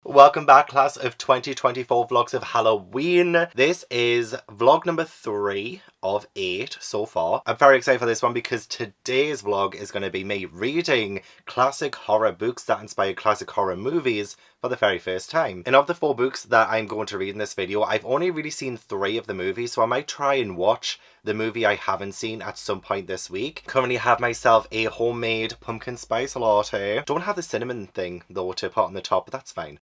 Welcome back, class of 2024 vlogs of Halloween. This is vlog number 3 of 8 so far. I'm very excited for this one because today's vlog is going to be me reading classic horror books that inspired classic horror movies for the very first time. And of the 4 books that I'm going to read in this video, I've only really seen 3 of the movies, so I might try and watch the movie I haven't seen at some point this week. Currently have myself a homemade pumpkin spice latte. Don't have the cinnamon thing though to put on the top, but that's fine.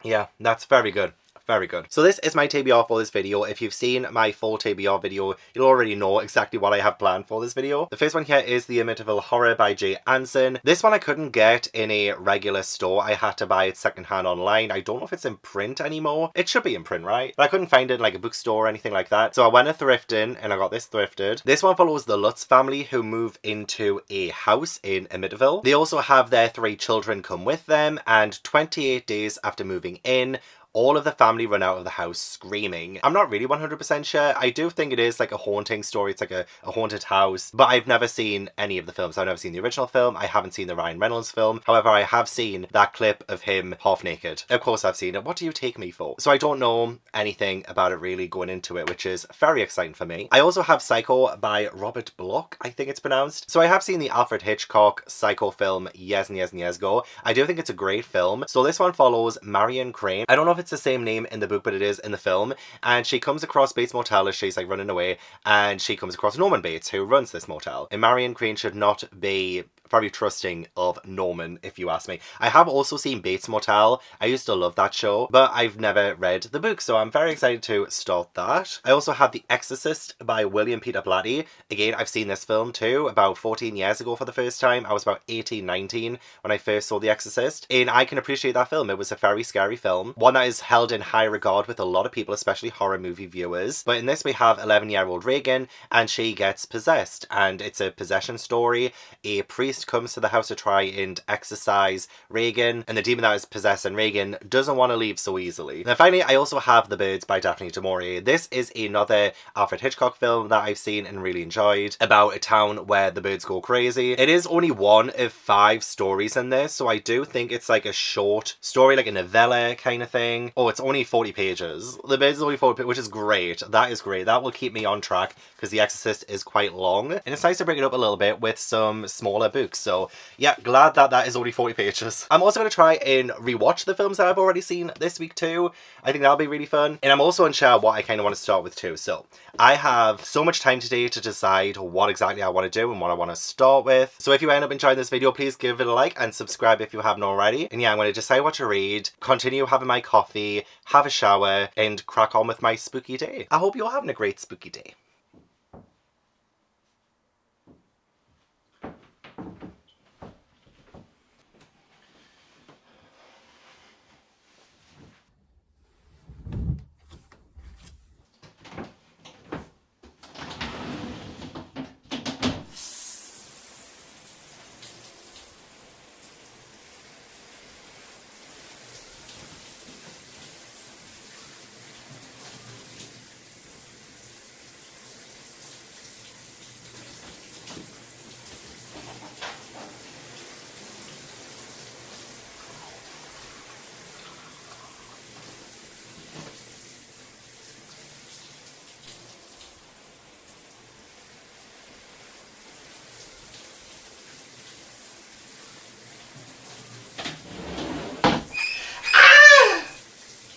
Yeah, that's very good. Very good. So this is my TBR for this video. If you've seen my full TBR video, you'll already know exactly what I have planned for this video. The first one here is the Amityville Horror by J. Anson. This one I couldn't get in a regular store. I had to buy it secondhand online. I don't know if it's in print anymore. It should be in print, right? But I couldn't find it in like a bookstore or anything like that. So I went a thrifting and I got this thrifted. This one follows the Lutz family who move into a house in Amityville. They also have their 3 children come with them, and 28 days after moving in, all of the family run out of the house screaming. I'm not really 100% sure. I do think it is like a haunting story. It's like a haunted house. But I've never seen any of the films. I've never seen the original film. I haven't seen the Ryan Reynolds film. However, I have seen that clip of him half naked. Of course I've seen it. What do you take me for? So I don't know anything about it really going into it, which is very exciting for me. I also have Psycho by Robert Bloch, I think it's pronounced. So I have seen the Alfred Hitchcock Psycho film years and years and years ago. I do think it's a great film. So this one follows Marion Crane. I don't know if it's the same name in the book, but it is in the film, and she comes across Bates Motel as she's like running away, and she comes across Norman Bates, who runs this motel. And Marion Crane should not be very trusting of Norman, if you ask me. I have also seen Bates Motel. I used to love that show, but I've never read the book, so I'm very excited to start that. I also have The Exorcist by William Peter Blatty. Again, I've seen this film too, about 14 years ago for the first time. I was about 18, 19 when I first saw The Exorcist, and I can appreciate that film. It was a very scary film, one that is held in high regard with a lot of people, especially horror movie viewers. But in this we have 11-year-old Regan, and she gets possessed, and it's a possession story. A priest comes to the house to try and exorcise Regan, and the demon that is possessing Regan doesn't want to leave so easily. Then finally, I also have The Birds by Daphne du Maurier. This is another Alfred Hitchcock film that I've seen and really enjoyed, about a town where the birds go crazy. It is only one of 5 stories in this, so I do think it's like a short story, like a novella kind of thing. Oh, it's only 40 pages. The Birds is only 40 pages, which is great. That is great. That will keep me on track because The Exorcist is quite long, and it's nice to break it up a little bit with some smaller books. So yeah, glad that that is only 40 pages. I'm also going to try and rewatch the films that I've already seen this week too. I think that'll be really fun. And I'm also unsure what I kind of want to start with too. So I have so much time today to decide what exactly I want to do and what I want to start with. So if you end up enjoying this video, please give it a like and subscribe if you haven't already. And yeah, I'm going to decide what to read, continue having my coffee, have a shower, and crack on with my spooky day. I hope you're having a great spooky day.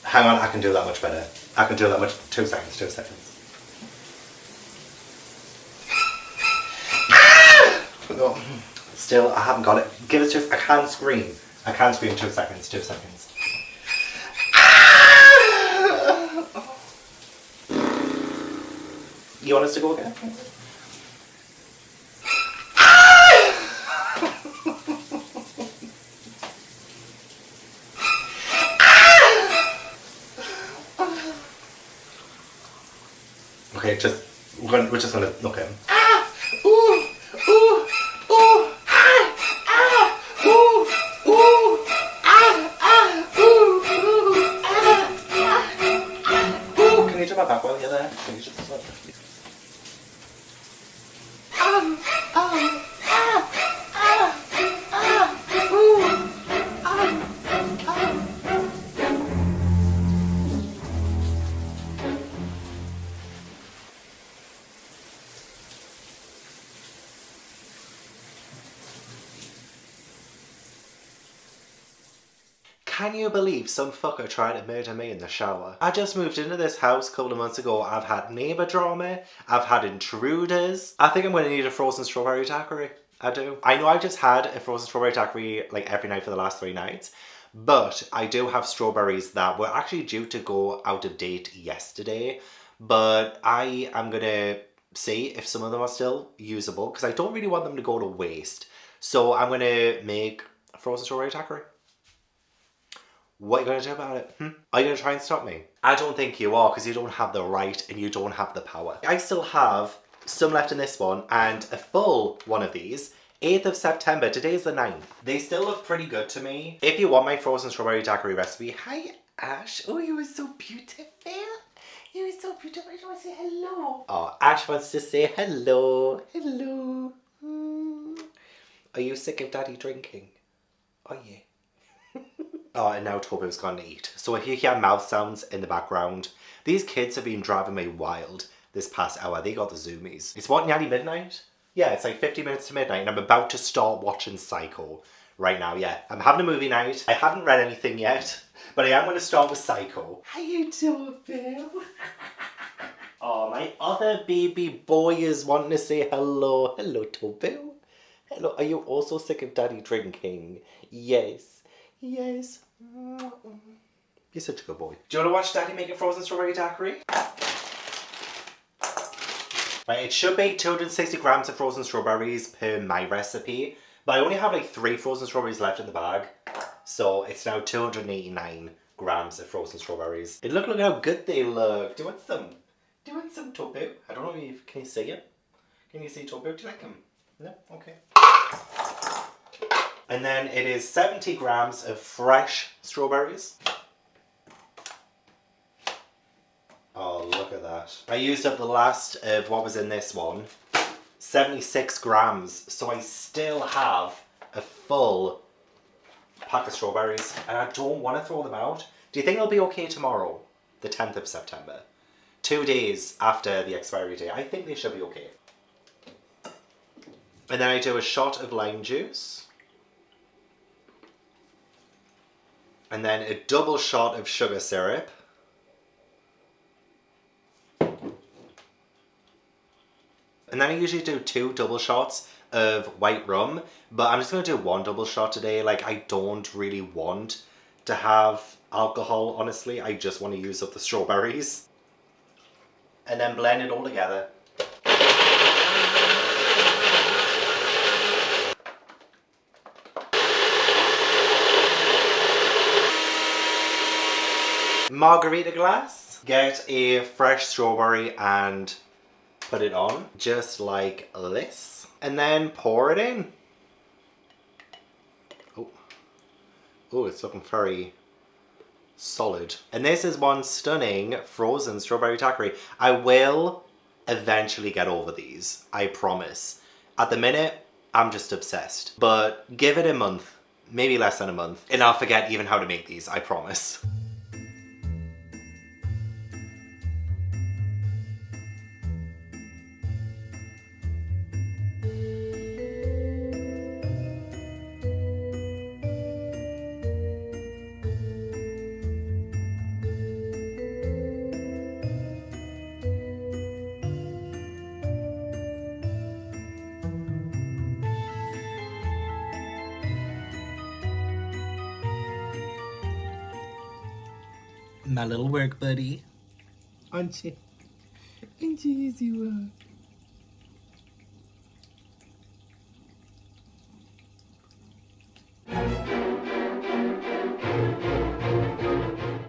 Hang on, I can do that much better. I can do that much. 2 seconds, 2 seconds. No, still, I haven't got it. Give us just, I can't scream. I can't scream. 2 seconds, 2 seconds. You want us to go again? Okay, we're just gonna look at him. Can you jump my back while you're there? Can you just Can you believe some fucker tried to murder me in the shower? I just moved into this house a couple of months ago. I've had neighbour drama. I've had intruders. I think I'm going to need a frozen strawberry daiquiri. I do. I know I've just had a frozen strawberry daiquiri like every night for the last 3 nights. But I do have strawberries that were actually due to go out of date yesterday. But I am going to see if some of them are still usable because I don't really want them to go to waste. So I'm going to make a frozen strawberry daiquiri. What are you going to do about it? Are you going to try and stop me? I don't think you are because you don't have the right and you don't have the power. I still have some left in this one and a full one of these. 8th of September, today's the 9th. They still look pretty good to me. If you want my frozen strawberry daiquiri recipe, hi Ash. Oh, you were so beautiful. You were so beautiful. I just want to say hello. Oh, Ash wants to say hello. Hello. Are you sick of daddy drinking? Oh yeah. Oh, and now Tobo's gone to eat. So if you hear mouth sounds in the background, these kids have been driving me wild this past hour. They got the zoomies. It's what, nearly midnight? Yeah, it's like 50 minutes to midnight and I'm about to start watching Psycho right now. Yeah, I'm having a movie night. I haven't read anything yet, but I am going to start with Psycho. How you doing, Bill? Oh, my other baby boy is wanting to say hello. Hello, Tobo. Hello, are you also sick of daddy drinking? Yes. Yes. You're such a good boy. Do you want to watch daddy make a frozen strawberry daiquiri? Right, it should be 260 grams of frozen strawberries per my recipe, but I only have like 3 frozen strawberries left in the bag, so it's now 289 grams of frozen strawberries. And look how good they look. Do you want some? Do you want some, Tobo? I don't know if you can you see it? Can you see Tobo? Do you like them? No? Okay. And then it is 70 grams of fresh strawberries. Oh, look at that. I used up the last of what was in this one. 76 grams. So I still have a full pack of strawberries. And I don't want to throw them out. Do you think it'll be okay tomorrow? The 10th of September. 2 days after the expiry date. I think they should be okay. And then I do a shot of lime juice. And then a double shot of sugar syrup. And then I usually do 2 double shots of white rum, but I'm just going to do 1 double shot today. Like, I don't really want to have alcohol, honestly. I just want to use up the strawberries. And then blend it all together. Margarita glass. Get a fresh strawberry and put it on, just like this. And then pour it in. Oh, it's looking very solid. And this is one stunning frozen strawberry daiquiri. I will eventually get over these, I promise. At the minute, I'm just obsessed. But give it a month, maybe less than a month, and I'll forget even how to make these, I promise. My little work buddy. Aren't you? Aren't you? Yes, you are.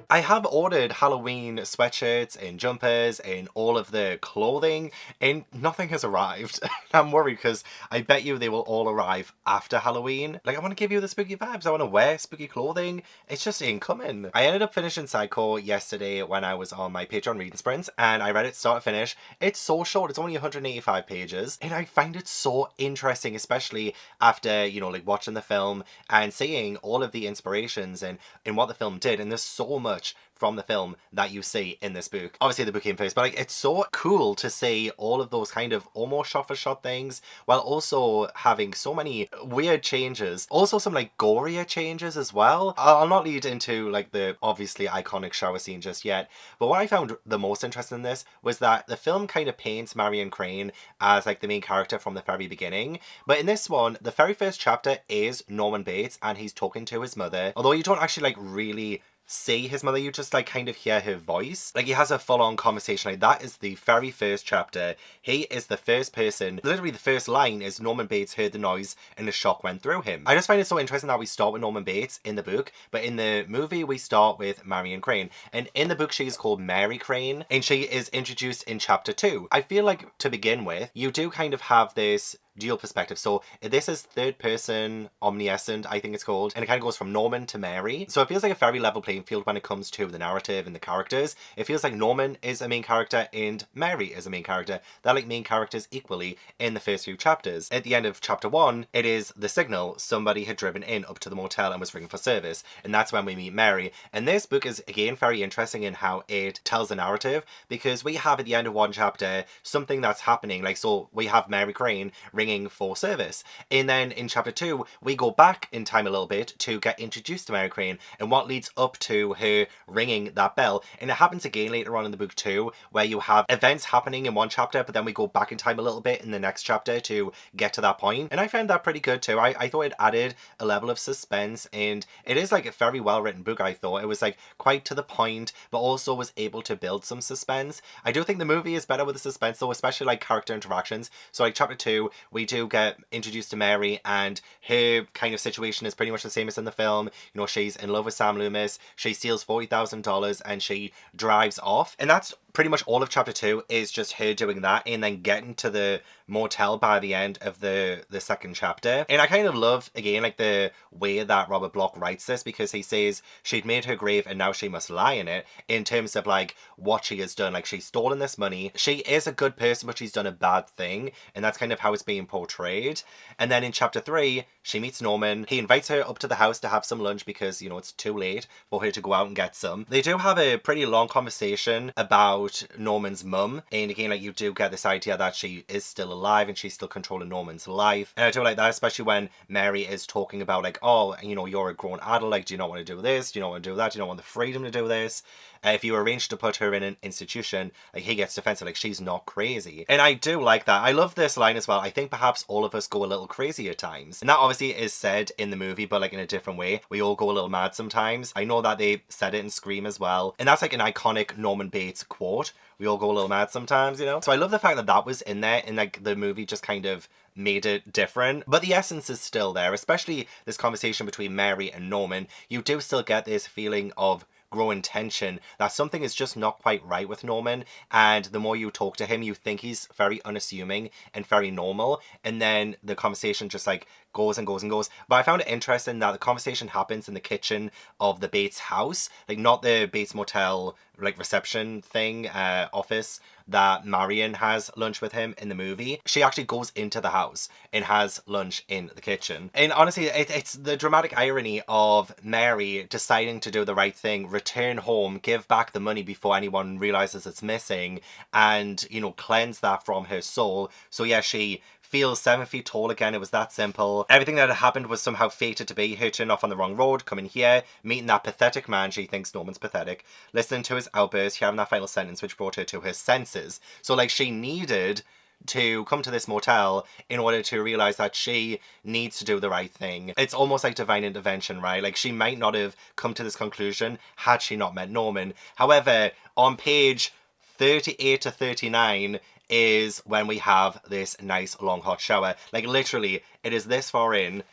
I have ordered Halloween sweatshirts and jumpers and all of the clothing and nothing has arrived. I'm worried because I bet you they will all arrive after Halloween. Like, I want to give you the spooky vibes. I want to wear spooky clothing. It's just ain't coming. I ended up finishing Psycho yesterday when I was on my Patreon reading sprints and I read it start to finish. It's so short. It's only 185 pages and I find it so interesting, especially after, you know, like watching the film and seeing all of the inspirations and what the film did. And there's so much much from the film that you see in this book. Obviously the book came first, but like, it's so cool to see all of those kind of almost shot for shot things, while also having so many weird changes. Also some like gorier changes as well. I'll not lead into like the obviously iconic shower scene just yet, but what I found the most interesting in this was that the film kind of paints Marion Crane as like the main character from the very beginning, but in this one, the very first chapter is Norman Bates and he's talking to his mother, although you don't actually like really see his mother, you just like kind of hear her voice. Like he has a full-on conversation. Like that is the very first chapter. He is the first person, literally the first line is Norman Bates heard the noise and a shock went through him. I just find it so interesting that we start with Norman Bates in the book, but in the movie we start with Marion Crane, and in the book she is called Mary Crane and she is introduced in chapter 2. I feel like to begin with you do kind of have this dual perspective. So this is third person omniscient, I think it's called, and it kind of goes from Norman to Mary. So it feels like a very level playing field when it comes to the narrative and the characters. It feels like Norman is a main character and Mary is a main character. They're like main characters equally in the first few chapters. At the end of chapter 1, it is the signal. Somebody had driven in up to the motel and was ringing for service, and that's when we meet Mary. And this book is again very interesting in how it tells the narrative, because we have at the end of one chapter something that's happening, like so we have Mary Crane ringing for service, and then in chapter 2 we go back in time a little bit to get introduced to Mary Crane and what leads up to her ringing that bell. And it happens again later on in the book too, where you have events happening in one chapter but then we go back in time a little bit in the next chapter to get to that point. And I found that pretty good too. I thought it added a level of suspense, and it is like a very well written book. I thought it was like quite to the point but also was able to build some suspense. I do think the movie is better with the suspense though, especially like character interactions. So like chapter 2 we do get introduced to Mary and her kind of situation is pretty much the same as in the film. You know, she's in love with Sam Loomis, she steals $40,000 and she drives off, and that's pretty much all of chapter 2 is just her doing that and then getting to the motel by the end of the second chapter. And I kind of love again like the way that Robert Bloch writes this, because he says she'd made her grave and now she must lie in it, in terms of like what she has done. Like she's stolen this money, she is a good person but she's done a bad thing, and that's kind of how it's being portrayed. And then in chapter 3 she meets Norman, he invites her up to the house to have some lunch because, you know, it's too late for her to go out and get some. They do have a pretty long conversation about Norman's mum, and again like you do get this idea that she is still alive and she's still controlling Norman's life. And I do like that, especially when Mary is talking about like, oh, you know, you're a grown adult, like do you not want to do this, do you not want to do that, do you not want the freedom to do this? If you arrange to put her in an institution, like he gets defensive, like she's not crazy. And I do like that. I love this line as well. I think perhaps all of us go a little crazy at times, and that obviously is said in the movie but like in a different way. We all go a little mad sometimes. I know that they said it in Scream as well, and that's like an iconic Norman Bates quote. We all go a little mad sometimes, you know? So I love the fact that that was in there, and like the movie just kind of made it different, but the essence is still there, especially this conversation between Mary and Norman. You do still get this feeling of growing tension, that something is just not quite right with Norman, and the more you talk to him you think he's very unassuming and very normal, and then the conversation just like goes and goes and goes. But I found it interesting that the conversation happens in the kitchen of the Bates house, like not the Bates Motel like reception thing, office that Marion has lunch with him in the movie. She actually goes into the house and has lunch in the kitchen. And honestly, it's the dramatic irony of Mary deciding to do the right thing, return home, give back the money before anyone realizes it's missing, and, you know, cleanse that from her soul. So yeah, she feels 7 feet tall again. It was that simple. Everything that had happened was somehow fated to be. Her turning off on the wrong road, coming here, meeting that pathetic man. She thinks Norman's pathetic, listening to his outburst, hearing that final sentence which brought her to her senses. So like she needed to come to this motel in order to realize that she needs to do the right thing. It's almost like divine intervention, right? Like she might not have come to this conclusion had she not met Norman. However, on page 38 to 39 is when we have this nice long hot shower. Like literally it is this far in,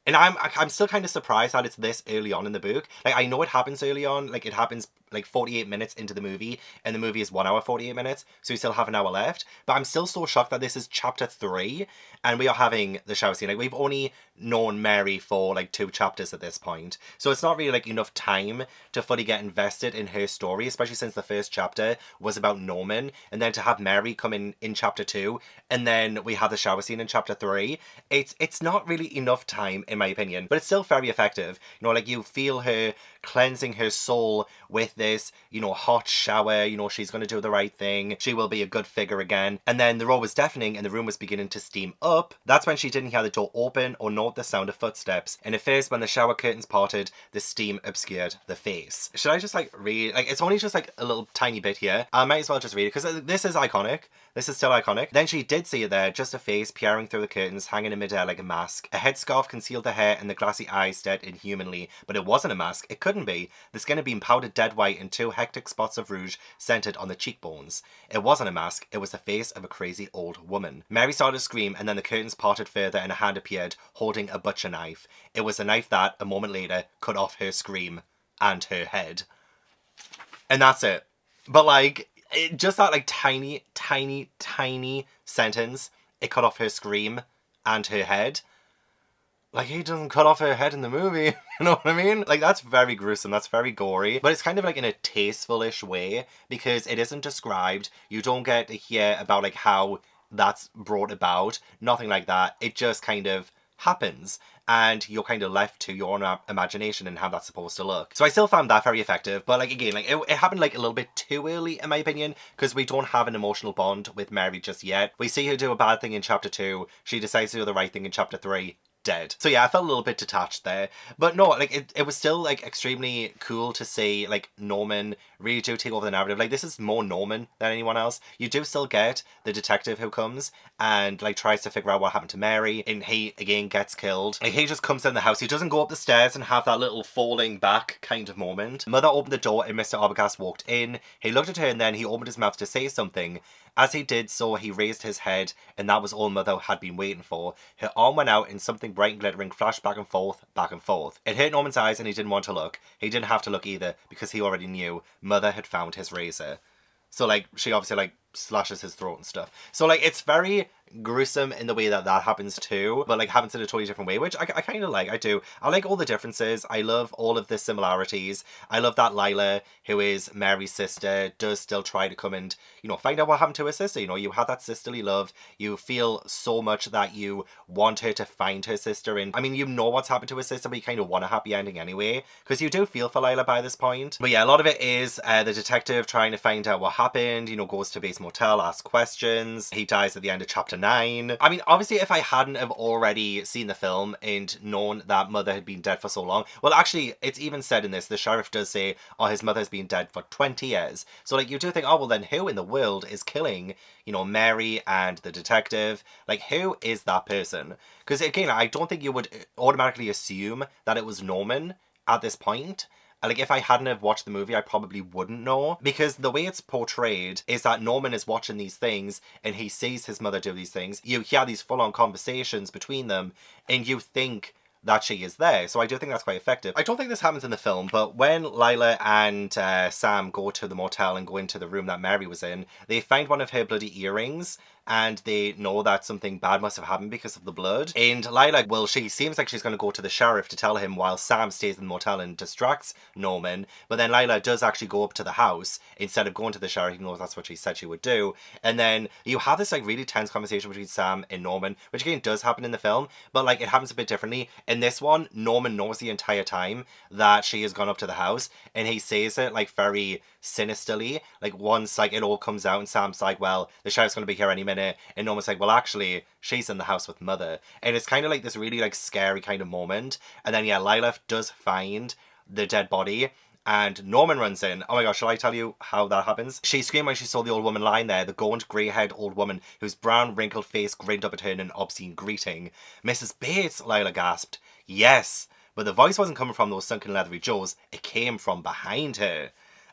and I'm still kind of surprised that it's this early on in the book. Like I know it happens early on, like it happens like 48 minutes into the movie, and the movie is 1 hour 48 minutes, so we still have an hour left. But I'm still so shocked that this is chapter 3 and we are having the shower scene. Like we've only known Mary for like 2 chapters at this point, so it's not really like enough time to fully get invested in her story, especially since the first chapter was about Norman, and then to have Mary come in chapter 2 and then we have the shower scene in chapter 3. It's not really enough time in my opinion, but it's still very effective. You know, like you feel her cleansing her soul with this, you know, hot shower, you know, she's going to do the right thing, she will be a good figure again. And then the roar was deafening and the room was beginning to steam up. That's when she didn't hear the door open or note the sound of footsteps. And at first, when the shower curtains parted, the steam obscured the face. Should I just like read? Like, it's only just like a little tiny bit here. I might as well just read it because this is iconic. This is still iconic. Then she did see it there, just a face peering through the curtains, hanging in midair like a mask. A headscarf concealed the hair and the glassy eyes stared inhumanly. But it wasn't a mask. It couldn't be. The skin had been powdered dead white and 2 hectic spots of rouge centered on the cheekbones. It wasn't a mask. It was the face of a crazy old woman. Mary started to scream and then the curtains parted further and a hand appeared, holding a butcher knife. It was the knife that, a moment later, cut off her scream and her head. And that's it. But like, just that like tiny sentence, it cut off her scream and her head. Like, he doesn't cut off her head in the movie, you know what I mean? Like, that's very gruesome, that's very gory, but it's kind of like in a tasteful-ish way, because it isn't described, you don't get to hear about like how that's brought about, nothing like that, it just kind of happens. And you're kind of left to your own imagination and how that's supposed to look. So I still found that very effective, but like again, like it happened like a little bit too early in my opinion, because we don't have an emotional bond with Mary just yet. We see her do a bad thing in chapter 2, she decides to do the right thing in chapter 3, dead. So yeah, I felt a little bit detached there. But no, like it was still like extremely cool to see like Norman really do take over the narrative. Like, this is more Norman than anyone else. You do still get the detective who comes and like tries to figure out what happened to Mary, and he again gets killed. Like, he just comes in the house. He doesn't go up the stairs and have that little falling back kind of moment. Mother opened the door and Mr. Arbogast walked in. He looked at her and then he opened his mouth to say something. As he did so, he raised his head, and that was all Mother had been waiting for. Her arm went out and something bright and glittering flashed back and forth, back and forth. It hit Norman's eyes and he didn't want to look. He didn't have to look either, because he already knew Mother had found his razor. So like, she obviously like slashes his throat and stuff. So like, it's very gruesome in the way that that happens too, but like happens in a totally different way, which I kind of like. I do. I like all the differences. I love all of the similarities. I love that Lila, who is Mary's sister, does still try to come and, you know, find out what happened to her sister. You know, you had that sisterly love. You feel so much that you want her to find her sister, and I mean, you know what's happened to her sister, but you kind of want a happy ending anyway, because you do feel for Lila by this point. But yeah, a lot of it is the detective trying to find out what happened, you know, goes to base motel, asks questions. He dies at the end of chapter 9. I mean, obviously, if I hadn't have already seen the film and known that Mother had been dead for so long, well, actually, it's even said in this, the sheriff does say, oh, his mother's been dead for 20 years. So, like, you do think, oh, well, then who in the world is killing, you know, Mary and the detective? Like, who is that person? Because, again, I don't think you would automatically assume that it was Norman at this point. Like, if I hadn't have watched the movie, I probably wouldn't know. Because the way it's portrayed is that Norman is watching these things and he sees his mother do these things. You hear these full-on conversations between them and you think that she is there. So I do think that's quite effective. I don't think this happens in the film, but when Lila and Sam go to the motel and go into the room that Mary was in, they find one of her bloody earrings, and they know that something bad must have happened because of the blood. And Lila, well, she seems like she's going to go to the sheriff to tell him, while Sam stays in the motel and distracts Norman. But then Lila does actually go up to the house instead of going to the sheriff, even though that's what she said she would do. And then you have this like really tense conversation between Sam and Norman, which again does happen in the film, but like it happens a bit differently. In this one, Norman knows the entire time that she has gone up to the house, and he says it like very sinisterly. Like, once like it all comes out and Sam's like, well, the sheriff's going to be here any minute, and Norman's like, well, actually she's in the house with Mother. And it's kind of like this really like scary kind of moment. And then yeah, Lila does find the dead body and Norman runs in. Oh my gosh, shall I tell you how that happens? She screamed when she saw the old woman lying there, the gaunt, grey-haired old woman whose brown, wrinkled face grinned up at her in an obscene greeting. Mrs. Bates, Lila gasped. Yes, but the voice wasn't coming from those sunken leathery jaws, it came from behind her.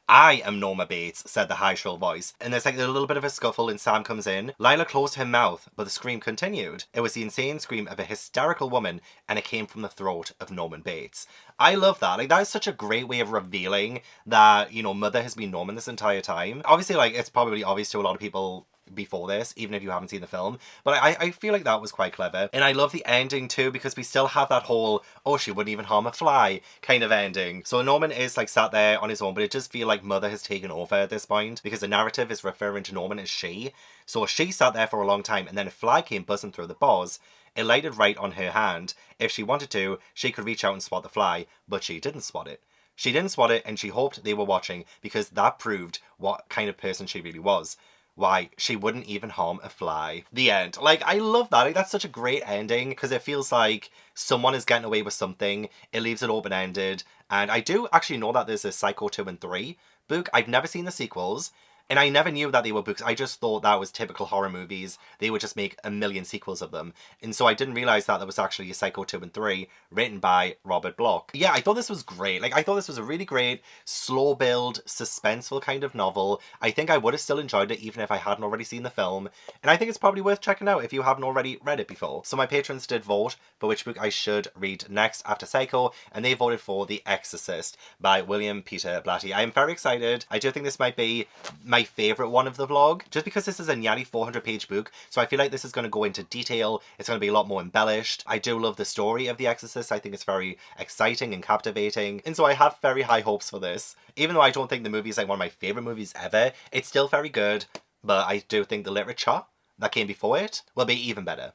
I am Norma Bates, said the high shrill voice. And there's like a little bit of a scuffle and Sam comes in. Lila closed her mouth, but the scream continued. It was the insane scream of a hysterical woman, and it came from the throat of Norman Bates. I love that. Like, that is such a great way of revealing that, you know, Mother has been Norman this entire time. Obviously, like, it's probably obvious to a lot of people before this, even if you haven't seen the film, but I feel like that was quite clever. And I love the ending too, because we still have that whole, oh, she wouldn't even harm a fly kind of ending. So Norman is like sat there on his own, but it does feel like Mother has taken over at this point, because the narrative is referring to Norman as she. So she sat there for a long time, and then a fly came buzzing through the bars. It lighted right on her hand. If she wanted to, she could reach out and swat the fly, but she didn't swat it. She didn't swat it, and she hoped they were watching because that proved what kind of person she really was. Why, she wouldn't even harm a fly. The end. Like, I love that. Like, that's such a great ending because it feels like someone is getting away with something. It leaves it open-ended. And I do actually know that there's a Psycho 2 and 3 book. I've never seen the sequels. And I never knew that they were books. I just thought that was typical horror movies. They would just make a million sequels of them. And so I didn't realise that there was actually a Psycho 2 and 3 written by Robert Bloch. Yeah, I thought this was great. Like, I thought this was a really great, slow build, suspenseful kind of novel. I think I would have still enjoyed it even if I hadn't already seen the film. And I think it's probably worth checking out if you haven't already read it before. So my patrons did vote for which book I should read next after Psycho, and they voted for The Exorcist by William Peter Blatty. I am very excited. I do think this might be my favourite one of the vlog, just because this is a nearly 400-page book, so I feel like this is going to go into detail. It's going to be a lot more embellished. I do love the story of The Exorcist. I think it's very exciting and captivating, and so I have very high hopes for this. Even though I don't think the movie is like one of my favourite movies ever, it's still very good, but I do think the literature that came before it will be even better.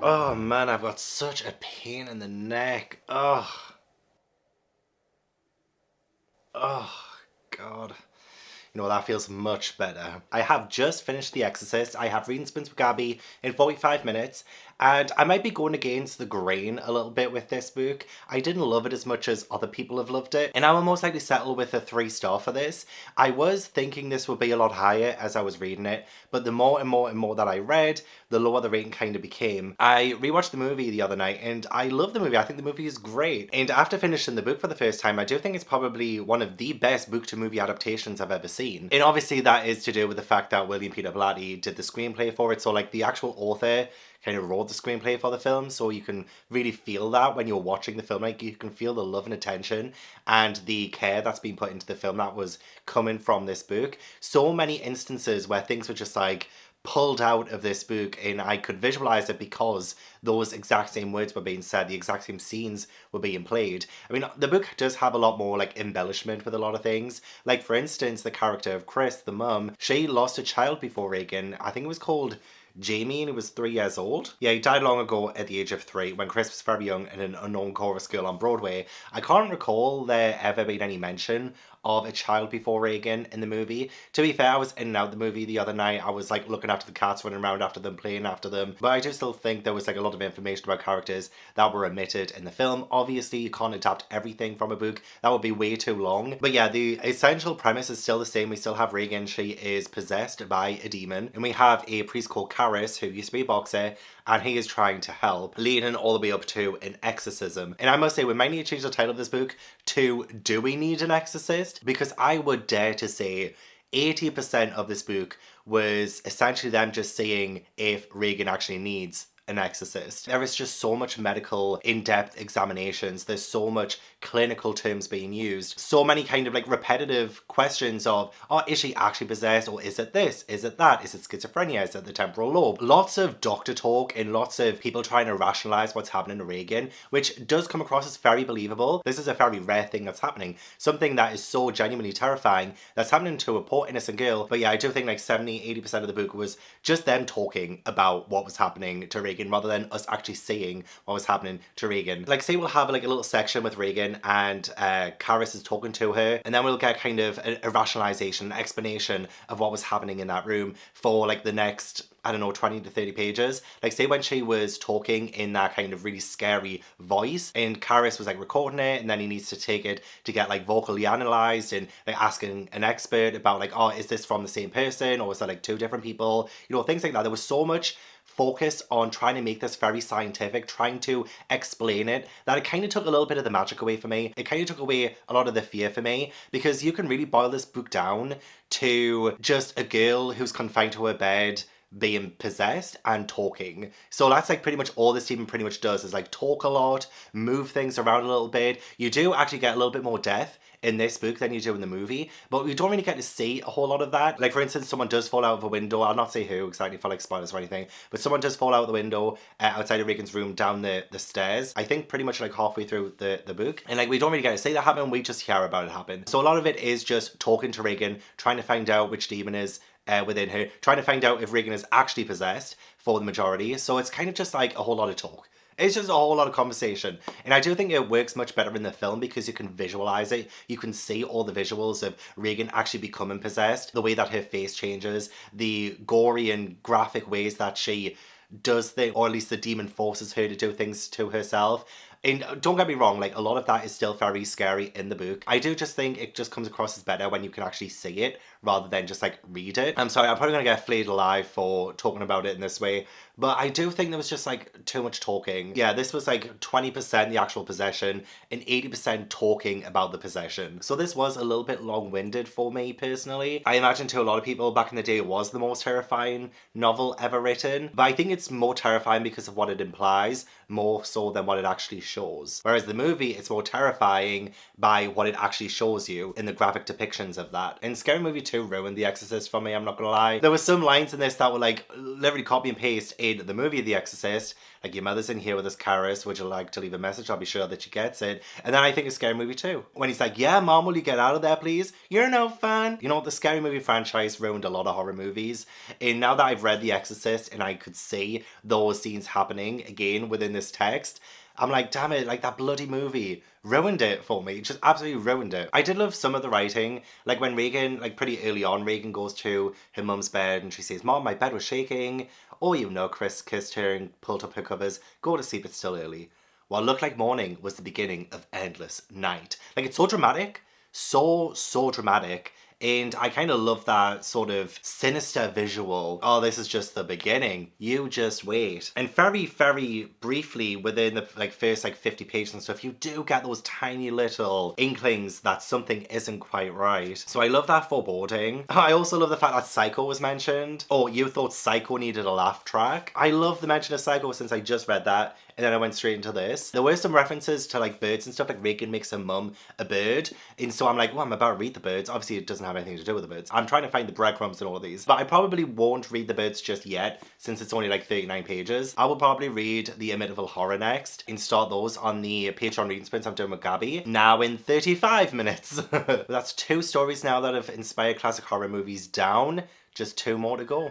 Oh man, I've got such a pain in the neck. Ugh. Oh, God. You know, that feels much better. I have just finished The Exorcist. I have reading spins with Gabby in 45 minutes, and I might be going against the grain a little bit with this book. I didn't love it as much as other people have loved it, and I will most likely settle with a 3-star for this. I was thinking this would be a lot higher as I was reading it, but the more and more that I read, the lower the rating kind of became. I rewatched the movie the other night, and I love the movie. I think the movie is great. And after finishing the book for the first time, I do think it's probably one of the best book-to-movie adaptations I've ever seen. And obviously that is to do with the fact that William Peter Blatty did the screenplay for it, so like the actual author kind of wrote the screenplay for the film, so you can really feel that when you're watching the film. Like, you can feel the love and attention and the care that's been put into the film that was coming from this book. So many instances where things were just like pulled out of this book, and I could visualize it because those exact same words were being said, the exact same scenes were being played. I mean, the book does have a lot more like embellishment with a lot of things. Like, for instance, the character of Chris, the mum, she lost a child before Reagan. I think it was called Jamie, and he was 3 years old. Yeah, he died long ago at the age of 3 when Chris was very young in an unknown chorus girl on Broadway. I can't recall there ever being any mention of a child before Reagan in the movie. To be fair, I was in and out the movie the other night. I was like looking after the cats, running around after them, playing after them. But I do still think there was like a lot of information about characters that were omitted in the film. Obviously, you can't adapt everything from a book. That would be way too long. But yeah, the essential premise is still the same. We still have Reagan. She is possessed by a demon. And we have a priest called Karis, who used to be a boxer, and he is trying to help, leading all the way up to an exorcism. And I must say, we might need to change the title of this book to Do We Need an Exorcist? Because I would dare to say 80% of this book was essentially them just saying if Reagan actually needs an exorcist. There is just so much medical in-depth examinations. There's so much clinical terms being used. So many kind of like repetitive questions of, oh, is she actually possessed? Or is it this? Is it that? Is it schizophrenia? Is it the temporal lobe? Lots of doctor talk and lots of people trying to rationalize what's happening to Regan, which does come across as very believable. This is a very rare thing that's happening. Something that is so genuinely terrifying that's happening to a poor innocent girl. But yeah, I do think like 70-80% of the book was just them talking about what was happening to Regan rather than us actually seeing what was happening to Regan. Like say we'll have like a little section with Regan and Karis is talking to her, and then we'll get kind of a rationalization, an explanation of what was happening in that room for like the next, I don't know, 20 to 30 pages. Like say when she was talking in that kind of really scary voice and Karis was like recording it, and then he needs to take it to get like vocally analyzed and like asking an expert about like, oh, is this from the same person or is that like two different people? You know, things like that. There was so much focus on trying to make this very scientific, trying to explain it, that it kind of took a little bit of the magic away for me. It kind of took away a lot of the fear for me, because you can really boil this book down to just a girl who's confined to her bed being possessed and talking. So that's like pretty much all this team pretty much does, is like talk a lot, move things around a little bit. You do actually get a little bit more death in this book than you do in the movie, but we don't really get to see a whole lot of that. Like for instance, someone does fall out of a window. I'll not say who exactly for like spoilers or anything, but someone does fall out of the window outside of Regan's room down the stairs, I think pretty much like halfway through the book, and like we don't really get to see that happen, we just hear about it happen. So a lot of it is just talking to Regan, trying to find out which demon is within her, trying to find out if Regan is actually possessed for the majority. So it's kind of just like a whole lot of talk. It's just a whole lot of conversation. And I do think it works much better in the film because you can visualize it. You can see all the visuals of Regan actually becoming possessed, the way that her face changes, the gory and graphic ways that she does things, or at least the demon forces her to do things to herself. And don't get me wrong, like a lot of that is still very scary in the book. I do just think it just comes across as better when you can actually see it rather than just like read it. I'm sorry, I'm probably gonna get flayed alive for talking about it in this way, but I do think there was just like too much talking. Yeah, this was like 20% the actual possession and 80% talking about the possession. So this was a little bit long-winded for me personally. I imagine to a lot of people back in the day it was the most terrifying novel ever written, but I think it's more terrifying because of what it implies, more so than what it actually shows. Whereas the movie, it's more terrifying by what it actually shows you in the graphic depictions of that. And Scary Movie 2 ruined The Exorcist for me, I'm not gonna lie. There were some lines in this that were like literally copy and paste in the movie The Exorcist. Like, your mother's in here with this Karis, would you like to leave a message? I'll be sure that she gets it. And then I think it's Scary Movie 2. When he's like, yeah, mom, will you get out of there, please? You're no fun. You know, the Scary Movie franchise ruined a lot of horror movies. And now that I've read The Exorcist and I could see those scenes happening again within this text, I'm like, damn it, like that bloody movie ruined it for me. Just absolutely ruined it. I did love some of the writing. Like when Regan, like pretty early on, Regan goes to her mum's bed and she says, Mom, my bed was shaking. Oh, you know, Chris kissed her and pulled up her covers. Go to sleep, it's still early. What looked like morning was the beginning of endless night. Like, it's so dramatic. So dramatic. And I kind of love that sort of sinister visual. Oh, this is just the beginning. You just wait. And very, very briefly within the like first like 50 pages and stuff, you do get those tiny little inklings that something isn't quite right. So I love that foreboding. I also love the fact that Psycho was mentioned. Oh, you thought Psycho needed a laugh track? I love the mention of Psycho since I just read that. And then I went straight into this. There were some references to like birds and stuff, like Regan makes her mum a bird. And so I'm like, well, I'm about to read the birds. Obviously it doesn't have anything to do with the birds. I'm trying to find the breadcrumbs in all of these. But I probably won't read the birds just yet, since it's only like 39 pages. I will probably read the Amityville horror next and start those on the Patreon reading sprints I'm doing with Gabby. Now in 35 minutes. That's 2 stories now that have inspired classic horror movies down. Just 2 more to go.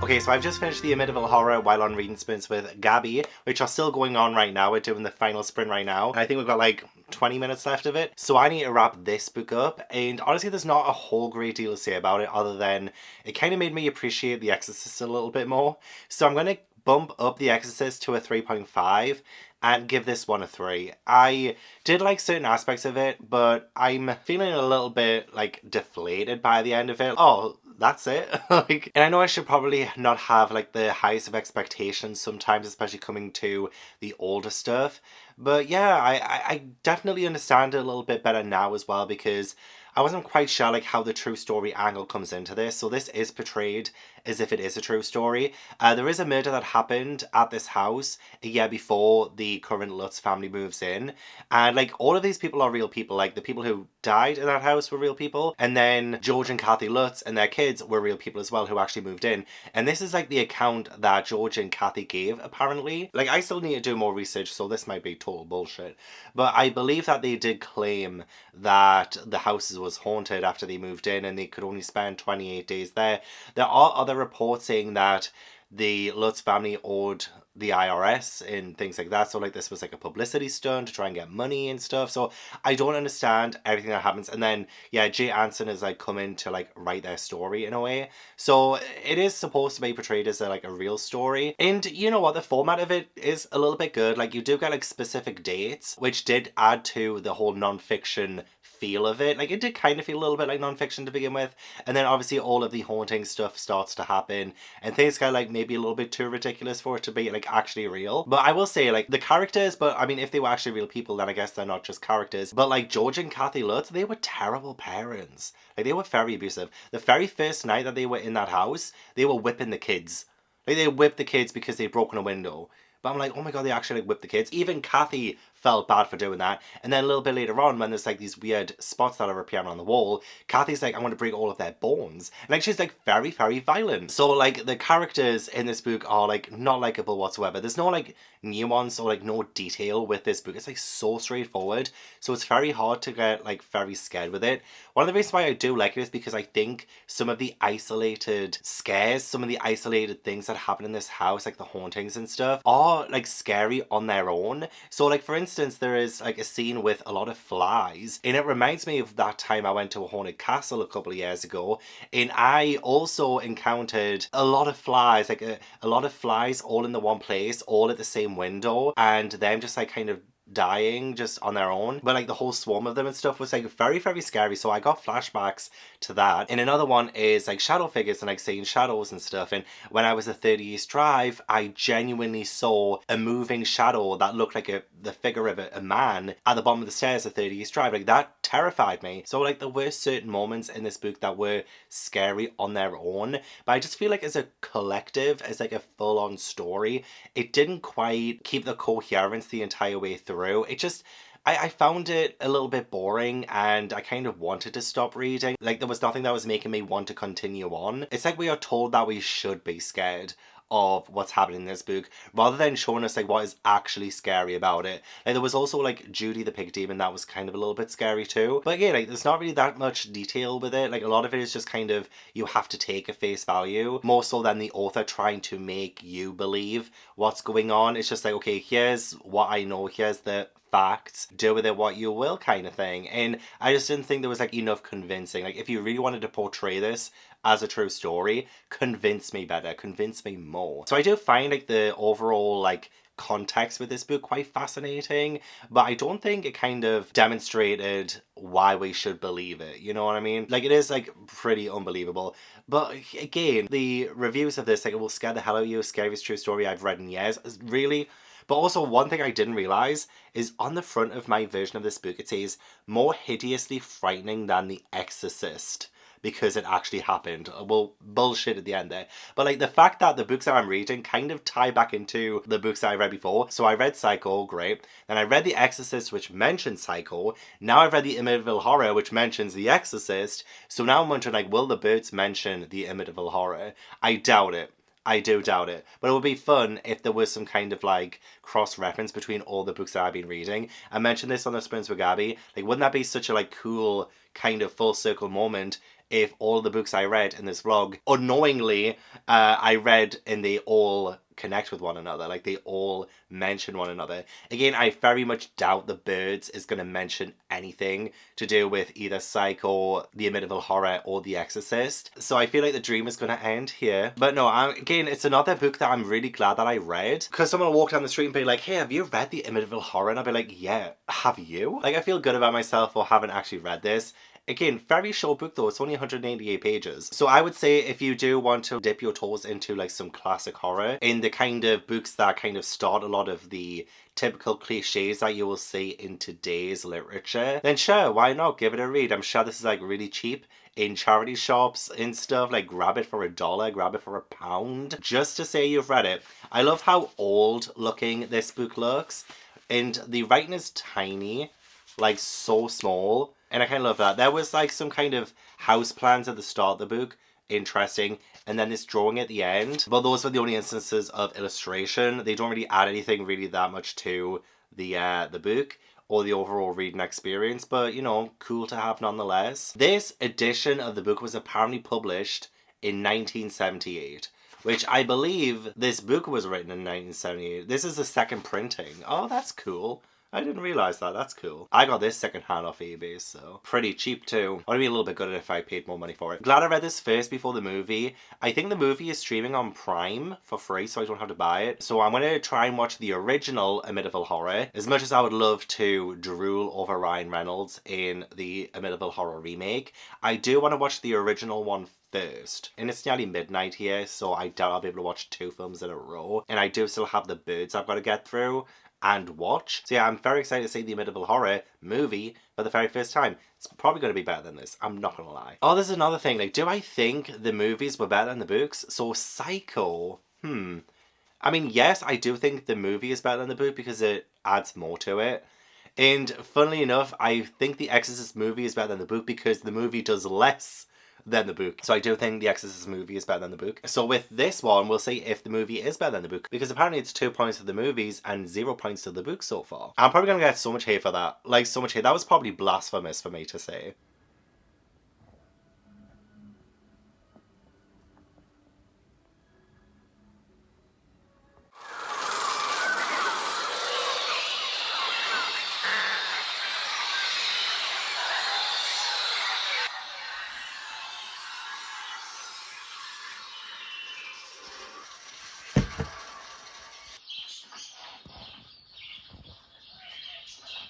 Okay, so I've just finished the Amityville horror while on reading sprints with Gabby, which are still going on right now. We're doing the final sprint right now. I think we've got like 20 minutes left of it. So I need to wrap this book up. And honestly, there's not a whole great deal to say about it other than it kind of made me appreciate The Exorcist a little bit more. So I'm going to bump up The Exorcist to a 3.5 and give this one a 3. I did like certain aspects of it, but I'm feeling a little bit like deflated by the end of it. Oh, that's it. Like, and I know I should probably not have like the highest of expectations sometimes, especially coming to the older stuff. But yeah, I definitely understand it a little bit better now as well, because I wasn't quite sure like how the true story angle comes into this. So this is portrayed as if it is a true story. There is a murder that happened at this house a year before the current Lutz family moves in. And like all of these people are real people. Like the people who died in that house were real people. And then George and Kathy Lutz and their kids were real people as well who actually moved in. And this is like the account that George and Kathy gave, apparently. Like I still need to do more research, so this might be total bullshit. But I believe that they did claim that the house was haunted after they moved in and they could only spend 28 days there. There are other reports saying that the Lutz family owed the IRS and things like that. So like this was like a publicity stunt to try and get money and stuff. So I don't understand everything that happens. And then yeah, Jay Anson is like coming to like write their story in a way. So it is supposed to be portrayed as like a real story. And you know what, the format of it is a little bit good. Like you do get like specific dates, which did add to the whole non-fiction feel of it. Like it did kind of feel a little bit like non-fiction to begin with, and then obviously all of the haunting stuff starts to happen and things get like maybe a little bit too ridiculous for it to be like actually real. But I will say like the characters, but I mean if they were actually real people then I guess they're not just characters. But like George and Kathy Lutz, they were terrible parents. Like they were very abusive. The very first night that they were in that house, they were whipping the kids. Like they whipped the kids because they'd broken a window. But I'm like, oh my god, they actually like whipped the kids. Even Kathy felt bad for doing that. And then a little bit later on, when there's like these weird spots that are appearing on the wall, Kathy's like, I want to break all of their bones. And like she's like very, very violent. So like the characters in this book are like not likable whatsoever. There's no like nuance or like no detail with this book. It's like so straightforward. So it's very hard to get like very scared with it. One of the reasons why I do like it is because I think some of the isolated scares, some of the isolated things that happen in this house, like the hauntings and stuff, are like scary on their own. So like for instance, there is like a scene with a lot of flies, and it reminds me of that time I went to a haunted castle a couple of years ago, and I also encountered a lot of flies, like a lot of flies all in the one place, all at the same window, and them just like kind of dying just on their own. But like the whole swarm of them and stuff was like very, very scary. So I got flashbacks to that. And another one is like shadow figures and like seeing shadows and stuff. And when I was at 30 East Drive, I genuinely saw a moving shadow that looked like the figure of a man at the bottom of the stairs at 30 East Drive. Like that terrified me. So like there were certain moments in this book that were scary on their own. But I just feel like as a collective, as like a full-on story, it didn't quite keep the coherence the entire way through. It just, I found it a little bit boring and I kind of wanted to stop reading. Like there was nothing that was making me want to continue on. It's like we are told that we should be scared of what's happening in this book rather than showing us like what is actually scary about it. Like there was also like Judy the Pig Demon that was kind of a little bit scary too. But yeah, like there's not really that much detail with it. Like a lot of it is just kind of you have to take at face value more so than the author trying to make you believe what's going on. It's just like, okay, here's what I know, here's the facts, do with it what you will kind of thing. And I just didn't think there was like enough convincing. Like if you really wanted to portray this as a true story, convince me better, convince me more. So I do find like the overall like context with this book quite fascinating, but I don't think it kind of demonstrated why we should believe it, you know what I mean? Like it is like pretty unbelievable. But again, the reviews of this, like it will scare the hell out of you, scariest true story I've read in years, really. But also one thing I didn't realise is on the front of my version of this book it says more hideously frightening than The Exorcist, because it actually happened. Well, bullshit at the end there. But like the fact that the books that I'm reading kind of tie back into the books that I read before. So I read Psycho, great. Then I read The Exorcist, which mentions Psycho. Now I've read the Amityville Horror, which mentions The Exorcist. So now I'm wondering like, will the birds mention the Amityville Horror? I doubt it. I do doubt it. But it would be fun if there was some kind of like cross-reference between all the books that I've been reading. I mentioned this on the Sprints with Gabby. Like, wouldn't that be such a like cool kind of full circle moment if all the books I read in this vlog, unknowingly, I read and they all connect with one another. Like, they all mention one another. Again, I very much doubt the Birds is going to mention anything to do with either Psycho, the Amityville Horror, or The Exorcist. So I feel like the dream is going to end here. But no, again, it's another book that I'm really glad that I read. Because someone will walk down the street and be like, hey, have you read the Amityville Horror? And I'll be like, yeah, have you? Like, I feel good about myself for having actually read this. Again, very short book though, it's only 188 pages. So I would say if you do want to dip your toes into like some classic horror, in the kind of books that kind of start a lot of the typical cliches that you will see in today's literature, then sure, why not? Give it a read. I'm sure this is like really cheap in charity shops and stuff. Like, grab it for $1, grab it for £1, just to say you've read it. I love how old looking this book looks, and the writing is tiny, like so small. And I kind of love that. There was like some kind of house plans at the start of the book. Interesting. And then this drawing at the end. But those were the only instances of illustration. They don't really add anything really that much to the book or the overall reading experience. But, you know, cool to have nonetheless. This edition of the book was apparently published in 1978. Which I believe this book was written in 1978. This is the second printing. Oh, that's cool. I didn't realise that. That's cool. I got this secondhand off eBay, so pretty cheap too. I would be a little bit good if I paid more money for it. Glad I read this first before the movie. I think the movie is streaming on Prime for free, so I don't have to buy it. So I'm going to try and watch the original Amityville Horror. As much as I would love to drool over Ryan Reynolds in the Amityville Horror remake, I do want to watch the original one first. And it's nearly midnight here, so I doubt I'll be able to watch 2 films in a row. And I do still have the Birds I've got to get through and watch. So yeah, I'm very excited to see the Amityville Horror movie for the very first time. It's probably going to be better than this, I'm not going to lie. Oh, there's another thing. Like, do I think the movies were better than the books? So Psycho, I mean, yes, I do think the movie is better than the book because it adds more to it. And funnily enough, I think the Exorcist movie is better than the book because the movie does less than the book. So I do think the Exorcist movie is better than the book. So with this one, we'll see if the movie is better than the book. Because apparently it's 2 points to the movies and 0 points to the book so far. I'm probably going to get so much hate for that. Like, so much hate. That was probably blasphemous for me to say.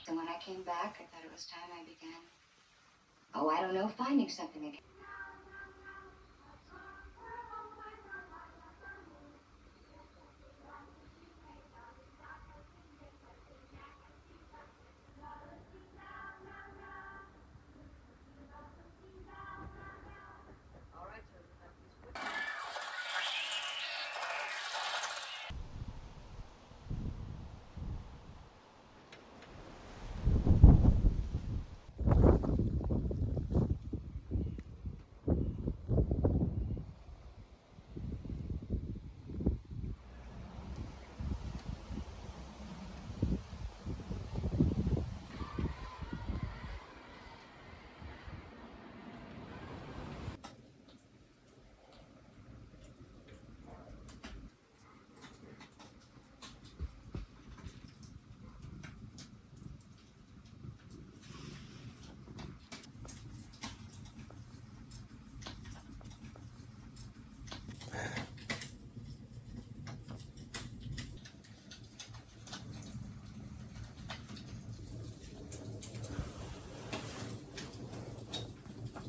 And when I came back, I thought it was time I began. Oh, I don't know, finding something again.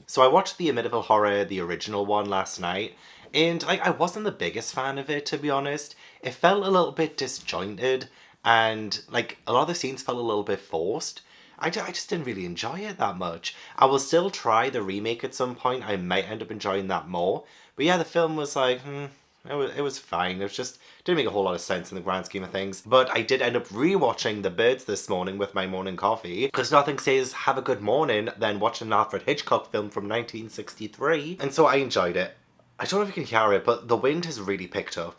So I watched the Amityville Horror, the original one, last night, and like, I wasn't the biggest fan of it, to be honest. It felt a little bit disjointed, and like, a lot of the scenes felt a little bit forced. I just didn't really enjoy it that much. I will still try the remake at some point. I might end up enjoying that more. But yeah, the film was like, it was fine. It was just, didn't make a whole lot of sense in the grand scheme of things. But I did end up rewatching The Birds this morning with my morning coffee. Because nothing says have a good morning than watching an Alfred Hitchcock film from 1963. And so I enjoyed it. I don't know if you can hear it, but the wind has really picked up.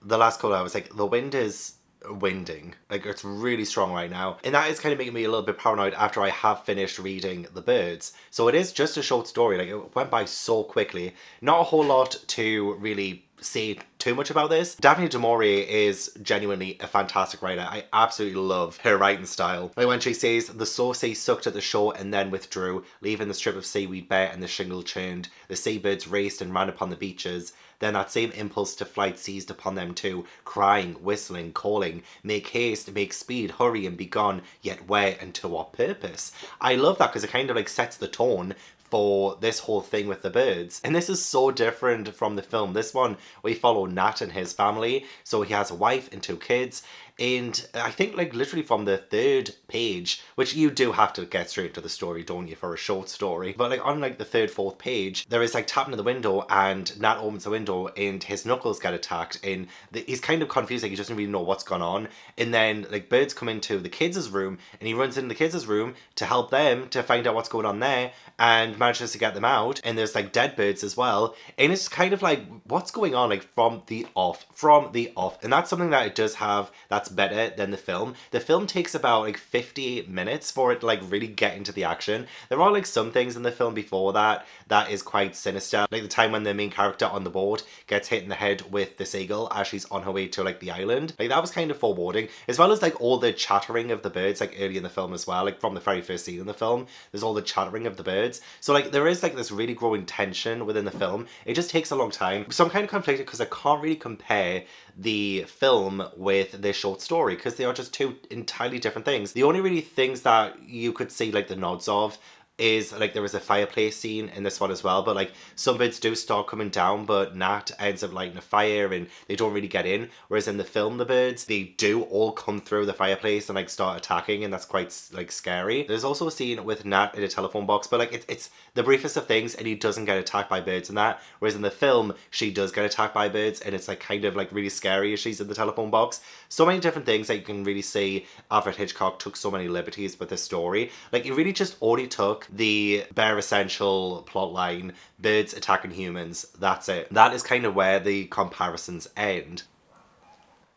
The last couple hours, like, the wind is winding. Like, it's really strong right now. And that is kind of making me a little bit paranoid after I have finished reading The Birds. So it is just a short story. Like, it went by so quickly. Not a whole lot to really say too much about this. Daphne du Maurier is genuinely a fantastic writer. I absolutely love her writing style. Like when she says, the sore sea sucked at the shore and then withdrew, leaving the strip of seaweed bare and the shingle churned. The seabirds raced and ran upon the beaches. Then that same impulse to flight seized upon them too, crying, whistling, calling, make haste, make speed, hurry and be gone, yet where and to what purpose? I love that because it kind of like sets the tone for this whole thing with the birds. And this is so different from the film. This one, we follow Nat and his family. So he has a wife and 2 kids. And I think like literally from the 3rd page, which you do have to get straight to the story, don't you, for a short story. But like on like the 3rd, 4th page, there is like tapping at the window and Nat opens the window and his knuckles get attacked and he's kind of confused, like he doesn't really know what's gone on. And then like birds come into the kids' room and he runs into the kids' room to help them to find out what's going on there and manages to get them out. And there's like dead birds as well. And it's kind of like, what's going on like from the off. And that's something that it does have that's better than the film. The film takes about like 50 minutes for it to like really get into the action. There are like some things in the film before that is quite sinister. Like the time when the main character on the boat gets hit in the head with the seagull as she's on her way to like the island. Like that was kind of foreboding. As well as like all the chattering of the birds like early in the film as well. Like from the very first scene in the film, there's all the chattering of the birds. So like there is like this really growing tension within the film. It just takes a long time. So I'm kind of conflicted because I can't really compare the film with this short story because they are just 2 entirely different things. The only really things that you could see like the nods of is like there was a fireplace scene in this one as well, but like some birds do start coming down, but Nat ends up lighting a fire and they don't really get in, whereas in the film the birds, they do all come through the fireplace and like start attacking, and that's quite like scary. There's also a scene with Nat in a telephone box, but like it's the briefest of things and he doesn't get attacked by birds in that, whereas in the film she does get attacked by birds and it's like kind of like really scary as she's in the telephone box. So many different things that you can really see Alfred Hitchcock took so many liberties with this story. Like he really just only took the bare essential plot line, birds attacking humans, that's it. That is kind of where the comparisons end.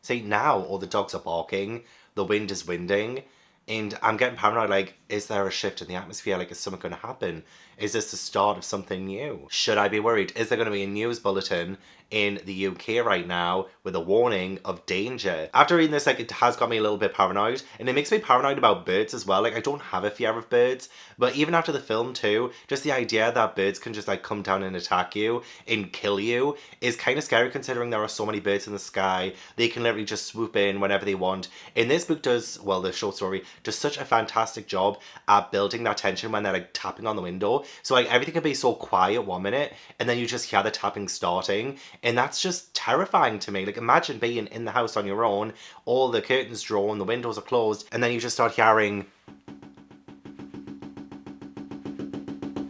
See, now all the dogs are barking, the wind is winding, and I'm getting paranoid, like, is there a shift in the atmosphere? Like, is something going to happen? Is this the start of something new? Should I be worried? Is there going to be a news bulletin in the UK right now with a warning of danger? After reading this, like, it has got me a little bit paranoid, and it makes me paranoid about birds as well. Like, I don't have a fear of birds, but even after the film too, just the idea that birds can just like come down and attack you and kill you is kind of scary considering there are so many birds in the sky. They can literally just swoop in whenever they want. And this book does, well, the short story does such a fantastic job at building that tension when they're like tapping on the window. So like everything can be so quiet 1 minute and then you just hear the tapping starting, and that's just terrifying to me. Like imagine being in the house on your own, all the curtains drawn, the windows are closed, and then you just start hearing.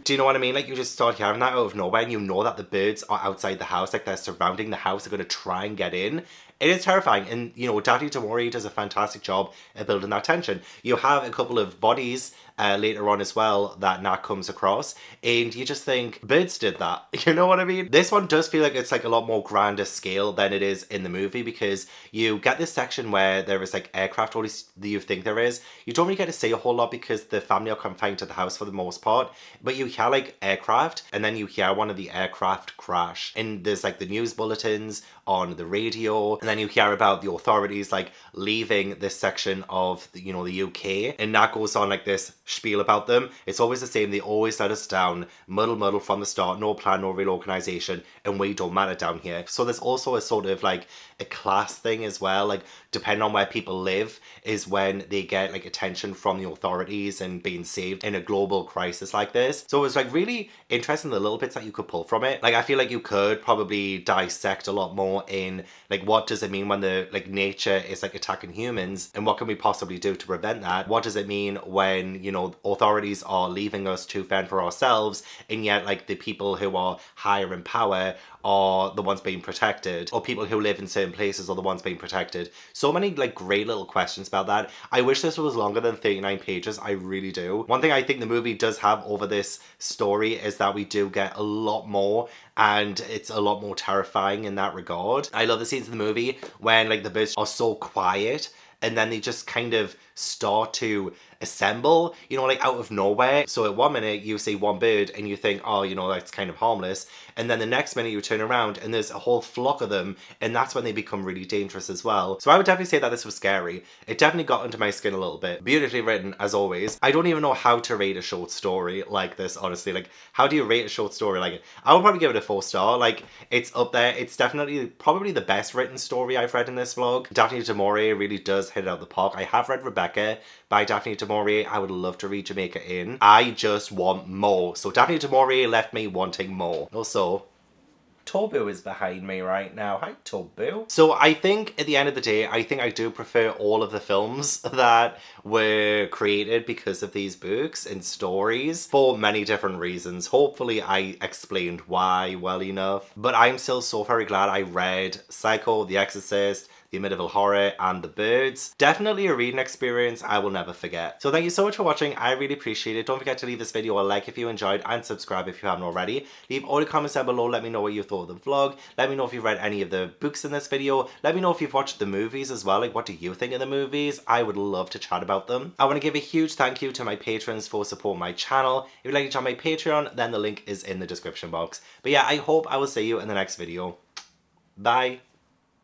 Do you know what I mean? Like you just start hearing that out of nowhere and you know that the birds are outside the house, like they're surrounding the house, they're going to try and get in. It is terrifying, and you know, Daphne du Maurier does a fantastic job at building that tension. You have a couple of bodies later on as well that Nat comes across, and you just think, birds did that. You know what I mean? This one does feel like it's like a lot more grander scale than it is in the movie, because you get this section where there is like aircraft, or at least you think there is. You don't really get to see a whole lot because the family are confined to the house for the most part, but you hear like aircraft, and then you hear one of the aircraft crash, and there's like the news bulletins on the radio, and then you hear about the authorities like leaving this section of the, you know, the UK, and that goes on like this spiel about them. It's always the same, they always let us down, muddle from the start, no plan, no real organisation, and we don't matter down here. So there's also a sort of like a class thing as well, like depending on where people live is when they get like attention from the authorities and being saved in a global crisis like this. So it was like really interesting, the little bits that you could pull from it. Like I feel like you could probably dissect a lot more in like what does it mean when the like nature is like attacking humans, and what can we possibly do to prevent that? What does it mean when, you know, authorities are leaving us to fend for ourselves, and yet like the people who are higher in power are the ones being protected, or people who live in certain places are the ones being protected. So many like great little questions about that. I wish this was longer than 39 pages, I really do. One thing I think the movie does have over this story is that we do get a lot more, and it's a lot more terrifying in that regard. I love the scenes in the movie when like the birds are so quiet and then they just kind of start to assemble, you know, like out of nowhere. So at one minute you see one bird and you think, oh, you know, that's kind of harmless, and then the next minute you turn around and there's a whole flock of them, and that's when they become really dangerous as well. So I would definitely say that this was scary. It definitely got under my skin a little bit. Beautifully written as always. I don't even know how to rate a short story like this, honestly. Like, how do you rate a short story like it? I would probably give it a 4-star. Like, it's up there. It's definitely probably the best written story I've read in this vlog. Daphne du Maurier really does hit it out of the park. I have read Rebecca by Daphne du Maurier. I would love to read Jamaica Inn. I just want more. So Daphne du Maurier left me wanting more. Also, Tobu is behind me right now. Hi, Tobu. So I think at the end of the day, I think I do prefer all of the films that were created because of these books and stories for many different reasons. Hopefully I explained why well enough. But I'm still so very glad I read Psycho, The Exorcist, The Amityville Horror, and The Birds. Definitely a reading experience I will never forget. So thank you so much for watching. I really appreciate it. Don't forget to leave this video a like if you enjoyed, and subscribe if you haven't already. Leave all the comments down below. Let me know what you thought of the vlog. Let me know if you've read any of the books in this video. Let me know if you've watched the movies as well. Like, what do you think of the movies? I would love to chat about them. I want to give a huge thank you to my patrons for supporting my channel. If you'd like to join my Patreon, then the link is in the description box. But yeah, I hope I will see you in the next video. Bye.